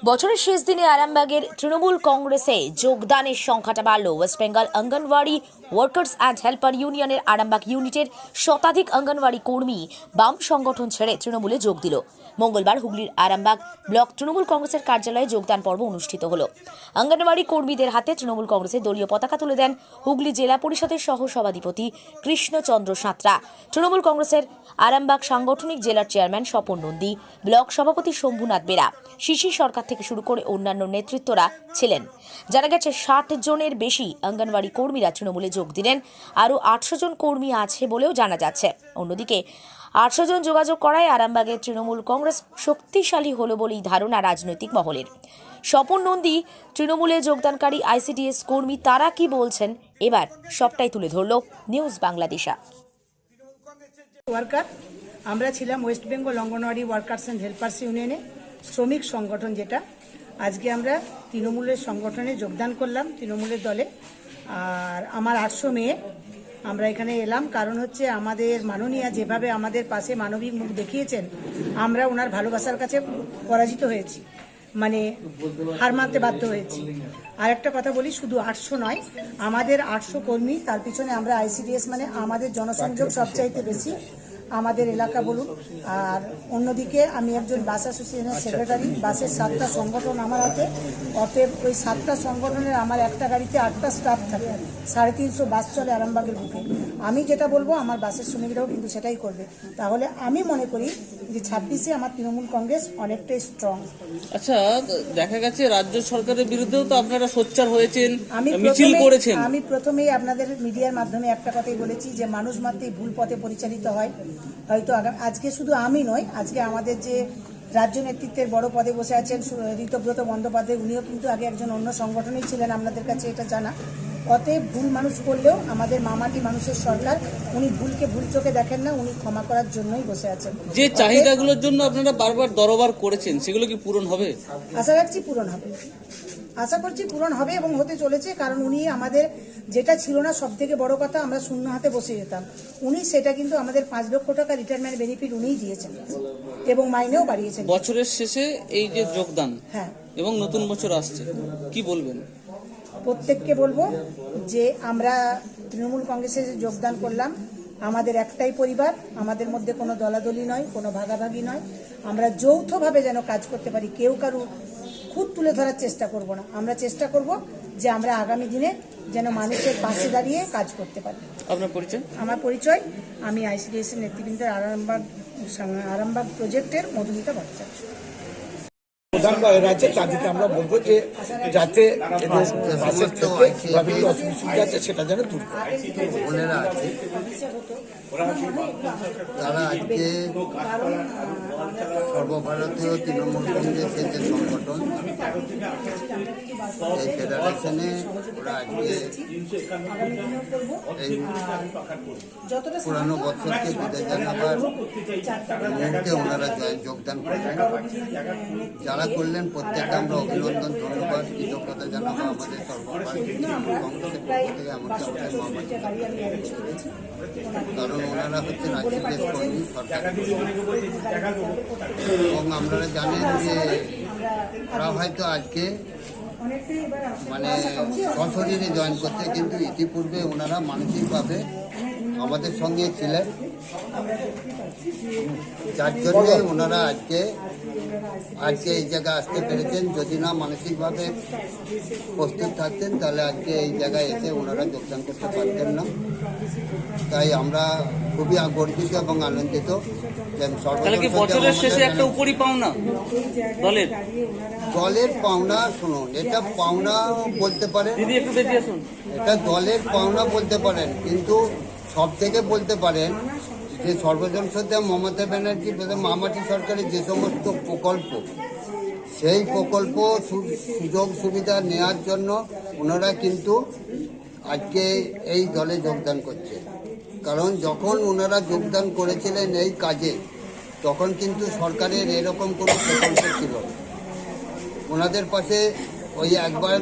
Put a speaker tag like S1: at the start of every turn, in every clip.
S1: বছরের শেষ দিনে আরামবাগের তৃণমূল কংগ্রেসে যোগদানের সংখ্যাটা বাড়ল। West Bengal anganwadi workers and helper ইউনিয়নের আরামবাগ ইউনিটের শতাধিক অঙ্গনওয়াড়ি কর্মী বাম সংগঠন ছেড়ে তৃণমূলে যোগ দিল। মঙ্গলবার হুগলির আরামবাগ ব্লক তৃণমূল কংগ্রেসের কার্যালয়ে যোগদান পর্ব অনুষ্ঠিত হল। অঙ্গনওয়াড়ি কর্মীদের হাতে তৃণমূল কংগ্রেসের দলীয় পতাকা তুলে দেন হুগলি জেলা পরিষদের সহ সভাধিপতি কৃষ্ণচন্দ্র সাঁতরা। তৃণমূল কংগ্রেসের আরামবাগ সাংগঠনিক জেলার চেয়ারম্যান স্বপন নন্দী, ব্লক সভাপতি শম্ভুনাথ বেরা, শিশির সরকার থেকে শুরু করে অন্যান্য নেতৃত্বরা ছিলেন। জানা গেছে 60 জনের বেশি অঙ্গনওয়াড়ি কর্মীরা তৃণমূলে যোগ দিলেন। আরও 800 জন কর্মী আছে বলেও জানা যাচ্ছে। অন্যদিকে 800 জন যোগাযোগ করায় আরামবাগের তৃণমূল কংগ্রেস শক্তিশালী হল বলেই ধারণা রাজনৈতিক মহলের। স্বপন নন্দী তৃণমূলে যোগদানকারী আইসিডিএস কর্মী তারা কি বলছেন এবার সবটাই তুলে ধরল নিউজ বাংলাদেশা।
S2: ওয়ার্কার আমরা ছিলাম West Bengal anganwadi workers and helpers ইউনিয়নে শ্রমিক সংগঠন, যেটা আজকে আমরা তৃণমূলের সংগঠনে যোগদান করলাম, তৃণমূলের দলে। আর আমার 800 মেয়ে আমরা এখানে এলাম, কারণ হচ্ছে আমাদের মাননীয়া যেভাবে আমাদের পাশে মানবিক মুখ দেখিয়েছেন, আমরা ওনার ভালোবাসার কাছে পরাজিত হয়েছি, মানে হার মানতে বাধ্য হয়েছি। আর একটা কথা বলি, শুধু 800 নয়, আমাদের 800 কর্মী, তার পিছনে আমরা আইসিডিএস, মানে আমাদের জনসংযোগ সবচাইতে বেশি আমাদের এলাকা বলুন। আর অন্যদিকে আমি একজন বাস অ্যাসোসিয়েশনের সেক্রেটারি, বাসের 7টা সংগঠন আমার হাতে। অতএব ওই 7টা সংগঠনের আমার একটা গাড়িতে 8টা স্টাফ থাকে, 350 বাস চলে আরামবাগের বুকে। আমি যেটা বলবো আমার বাসের শ্রমিকরাও কিন্তু সেটাই করবে। তাহলে আমি মনে করি যে 26-এ আমার তৃণমূল কংগ্রেস অনেকটাই স্ট্রং।
S3: আচ্ছা, দেখা গেছে রাজ্য সরকারের বিরুদ্ধেও তো আপনারা সোচ্চার হয়েছেন, মিছিল করেছেন।
S2: আমি প্রথমেই আপনাদের মিডিয়ার মাধ্যমে একটা কথাই বলেছি যে মানুষ মাত্রই ভুল পথে পরিচালিত হয়। হয়তো আজকে শুধু আমি নয়, আজকে আমাদের যে রাজ্য নেতৃত্বের বড় পদে বসে আছেন ঋতব্রত বন্দ্যোপাধ্যায়, উনিও কিন্তু আগে একজন অন্য সংগঠনেই ছিলেন, আপনাদের কাছে এটা জানা। অতএব ভুল মানুষ করলেও আমাদের মামাটি মানুষের সরকার, উনি ভুলকে ভুল চোখে দেখেন না, উনি ক্ষমা করার জন্যই বসে আছেন।
S3: যে চাহিদাগুলোর জন্য আপনারা বারবার দরবার করেছেন, সেগুলো কি পূরণ হবে?
S2: আশা রাখছি পূরণ হবে, আশা করছি পূরণ হবে এবং হতে চলেছে। কারণ উনি আমাদের যেটা ছিল না, সব থেকে বড় কথা, আমরা শূন্য হাতে বসে যেতাম, উনি সেটা কিন্তু আমাদের 5 লক্ষ টাকা রিটায়ারমেন্ট বেনিফিট উনিই দিয়েছেন এবং মাইনেও বাড়িয়েছেন।
S3: বছরের শেষে এই যে যোগদান,
S2: হ্যাঁ,
S3: এবং নতুন বছর আসছে, কি বলবেন?
S2: প্রত্যেককে বলবো যে আমরা তৃণমূল কংগ্রেসে যোগদান করলাম, আমাদের একটাই পরিবার, আমাদের মধ্যে কোনো দলাদলি নয়, কোনো ভাগাভাগি নয়। আমরা যৌথভাবে যেন কাজ করতে পারি, কেউ কারু খুদ তুলে ধরার চেষ্টা করব না। আমরা চেষ্টা করব যে আমরা আগামী দিনে যেন মানুষের পাশে দাঁড়িয়ে কাজ করতে পারি।
S3: আপনার পরিচয়? আমার
S2: পরিচয়, আমি আইসিডিএস এর নেতৃবৃন্দের আরামবাগ প্রজেক্টের মধুমিতা ভট্টাচার্য।
S4: প্রধান আছে তাদেরকে আমরা বলবো যে যাতে অসুবিধা আছে সেটা যেন দূর করে।
S5: বোনেরা আছে, তারা আজকে সর্বভারতীয় তৃণমূল কংগ্রেসের যে সংগঠন, এই ফেডারেশনে ওরা আজকে এই পুরানো বছরকে বিদায় জানাবার মুহূর্তে ওনারা যোগদান করলেন। যারা করলেন প্রত্যেকটা আমরা অভিনন্দন, ধন্যবাদ, কৃতজ্ঞতা জানাবো আমাদের সর্বভারতীয় তৃণমূল কংগ্রেসের পক্ষ থেকে, এমনকি আমাদের মামাটি। কারণ ওনারা হচ্ছেন আইসিডিএস কর্মী, সরকারি, এবং আপনারা জানেন যে ওরা হয়তো আজকে মানে সশরীরে জয়েন করছে, কিন্তু ইতিপূর্বে ওনারা মানসিকভাবে আমাদের সঙ্গে ছিলেন, যার জন্যে ওনারা আজকে এই জায়গায় আসতে পেরেছেন। যদি না মানসিকভাবে প্রস্তুত থাকতেন তাহলে আজকে এই জায়গায় এসে ওনারা যোগদান করতে পারতেন না। তাই আমরা খুবই গর্বিত এবং আনন্দিত।
S3: বছরের শেষে একটা উপরি পাওনা
S5: দলের পাওনা, শুনুন, এটা পাওনা বলতে পারেন, এটা দলের পাওনা বলতে পারেন, কিন্তু সব থেকে বলতে পারেন যে সর্বজন শ্রদ্ধা মমতা ব্যানার্জি মামাটি সরকারের যে সমস্ত প্রকল্প, সেই প্রকল্প সুযোগ সুবিধা নেওয়ার জন্য ওনারা কিন্তু আজকে এই দলে যোগদান করছে। কারণ যখন ওনারা যোগদান করেছিলেন এই কাজে, তখন কিন্তু সরকারের এরকম কোনো প্রকল্প ছিল না। ওনাদের পাশে ওই একবার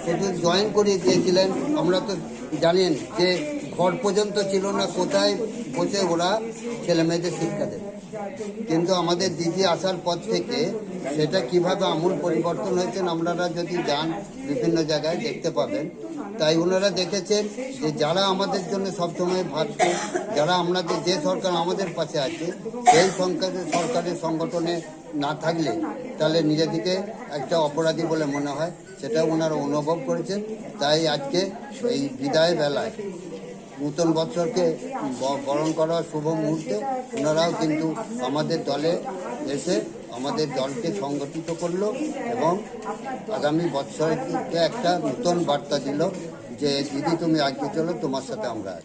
S5: শুধু জয়েন করিয়ে দিয়েছিলেন। আমরা তো জানেন যে ঘর পর্যন্ত ছিল না, কোথায় বসে ওরা ছেলে মেয়েদের শিক্ষা দেবে। কিন্তু আমাদের দিদি আসার পর থেকে সেটা কিভাবে আমূল পরিবর্তন হয়েছে আপনারা যদি যান বিভিন্ন জায়গায় দেখতে পাবেন। তাই ওনারা দেখেছেন যে যারা আমাদের জন্য সবসময় ভাবছে, যারা আমাদের যে সরকার আমাদের পাশে আছে সেই সরকারের সংগঠনে না থাকলে তাহলে নিজেদিকে একটা অপরাধী বলে মনে হয়, সেটা ওনারা অনুভব করেছেন। তাই আজকে এই বিদায় বেলায় নূতন বছরকে বরণ করার শুভ মুহূর্তে ওনারাও কিন্তু আমাদের দলে এসে আমাদের দলকে সংগঠিত করলো এবং আগামী বছরকে একটা নূতন বার্তা দিল যে দিদি তুমি আগে চলো, তোমার সাথে আমরা আছি।